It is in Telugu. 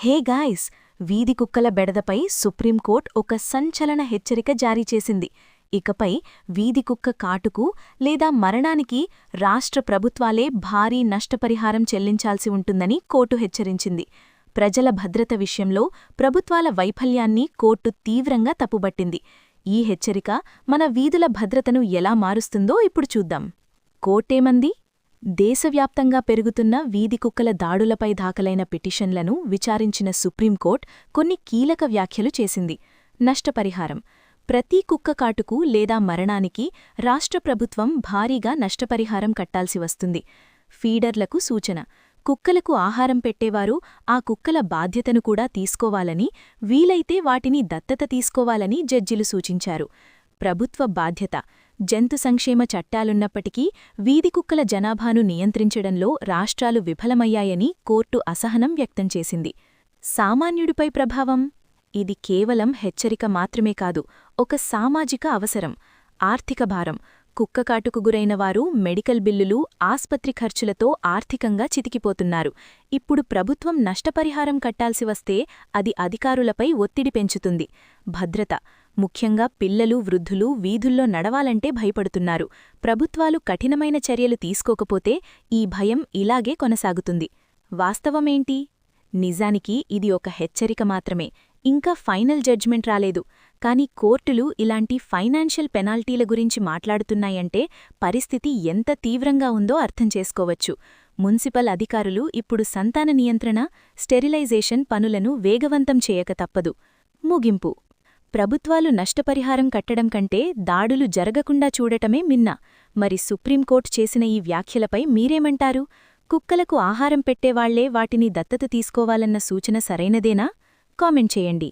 హే గాయ్స్, వీధి కుక్కల బెడదపై సుప్రీంకోర్టు ఒక సంచలన హెచ్చరిక జారీ చేసింది. ఇకపై వీధి కుక్క కాటుకు లేదా మరణానికి రాష్ట్ర ప్రభుత్వాలే భారీ నష్టపరిహారం చెల్లించాల్సి ఉంటుందని కోర్టు హెచ్చరించింది. ప్రజల భద్రత విషయంలో ప్రభుత్వాల వైఫల్యాన్ని కోర్టు తీవ్రంగా తప్పుబట్టింది. ఈ హెచ్చరిక మన వీధుల భద్రతను ఎలా మారుస్తుందో ఇప్పుడు చూద్దాం. కోర్టేమంది? దేశవ్యాప్తంగా పెరుగుతున్న వీధి కుక్కల దాడులపై దాఖలైన పిటిషన్లను విచారించిన సుప్రీంకోర్టు కొన్ని కీలక వ్యాఖ్యలు చేసింది. నష్టపరిహారం: ప్రతి కుక్క కాటుకు లేదా మరణానికి రాష్ట్ర ప్రభుత్వం భారీగా నష్టపరిహారం కట్టాల్సి వస్తుంది. ఫీడర్లకు సూచన: కుక్కలకు ఆహారం పెట్టేవారు ఆ కుక్కల బాధ్యతను కూడా తీసుకోవాలని, వీలైతే వాటిని దత్తత తీసుకోవాలని జడ్జిలు సూచించారు. ప్రభుత్వ బాధ్యత: జంతు సంక్షేమ చట్టాలున్నప్పటికీ వీధి కుక్కల జనాభాను నియంత్రించడంలో రాష్ట్రాలు విఫలమయ్యాయని కోర్టు అసహనం వ్యక్తం చేసింది. సామాన్యుడిపై ప్రభావం: ఇది కేవలం హెచ్చరిక మాత్రమే కాదు, ఒక సామాజిక అవసరం. ఆర్థిక భారం: కుక్కకాటుకు గురైన వారు మెడికల్ బిల్లులు, ఆస్పత్రి ఖర్చులతో ఆర్థికంగా చితికిపోతున్నారు. ఇప్పుడు ప్రభుత్వం నష్టపరిహారం కట్టాల్సి వస్తే అది అధికారులపై ఒత్తిడి పెంచుతుంది. భద్రత: ముఖ్యంగా పిల్లలు, వృద్ధులు వీధుల్లో నడవాలంటే భయపడుతున్నారు. ప్రభుత్వాలు కఠినమైన చర్యలు తీసుకోకపోతే ఈ భయం ఇలాగే కొనసాగుతుంది. వాస్తవమేంటి? నిజానికి ఇది ఒక హెచ్చరిక మాత్రమే. ఇంకా ఫైనల్ జడ్జ్మెంట్ రాలేదు. కానీ కోర్టులు ఇలాంటి ఫైనాన్షియల్ పెనాల్టీల గురించి మాట్లాడుతున్నాయంటే పరిస్థితి ఎంత తీవ్రంగా ఉందో అర్థం చేసుకోవచ్చు. మున్సిపల్ అధికారులు ఇప్పుడు సంతాన నియంత్రణ, స్టెరిలైజేషన్ పనులను వేగవంతం చేయక తప్పదు. ముగింపు: ప్రభుత్వాలు నష్టపరిహారం కట్టడం కంటే దాడులు జరగకుండా చూడటమే మిన్న. మరి సుప్రీంకోర్టు చేసిన ఈ వ్యాఖ్యలపై మీరేమంటారు? కుక్కలకు ఆహారం పెట్టేవాళ్లే వాటిని దత్తత తీసుకోవాలన్న సూచన సరైనదేనా? కామెంట్ చేయండి.